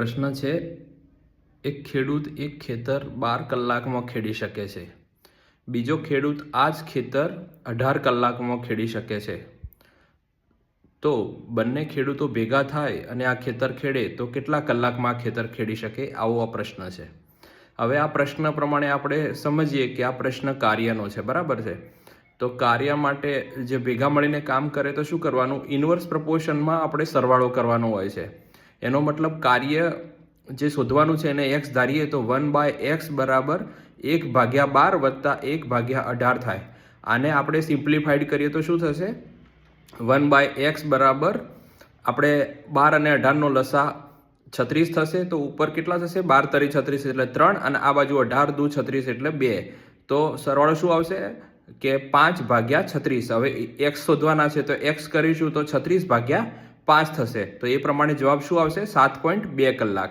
પ્રશ્ન છે, એક ખેડૂત એક ખેતર 12 કલાકમાં ખેડી શકે છે, બીજો ખેડૂત આ જ ખેતર 18 કલાકમાં ખેડી શકે છે, તો બંને ખેડૂતો ભેગા થાય અને આ ખેતર ખેડે તો કેટલા કલાકમાં આ ખેતર ખેડી શકે? આવો આ પ્રશ્ન છે. હવે આ પ્રશ્ન પ્રમાણે આપણે સમજીએ કે આ પ્રશ્ન કાર્યનો છે, બરાબર છે. તો કાર્ય માટે જે ભેગા મળીને કામ કરે તો શું કરવાનું? ઇન્વર્સ પ્રપોર્શનમાં આપણે સરવાળો કરવાનો હોય છે. એનો મતલબ કાર્ય જે શોધવાનું છે એને એક્સ ધારીએ તો 1/x બરાબર 1/12 વત્તા 1/18 થાય. આને આપણે સિમ્પ્લિફાઈડ કરીએ તો શું થશે? 1/x બરાબર આપણે 12 અને 18નો લસા 36 થશે, તો ઉપર કેટલા થશે? 12 તરી 36 એટલે 3, અને આ બાજુ 18 દુ 36 એટલે 2. તો સરવાળો શું આવશે કે 5/36. હવે x શોધવાના છે તો x કરીશું તો 36/5 થશે. તો એ પ્રમાણે જવાબ શું આવશે? 7.2 કલાક.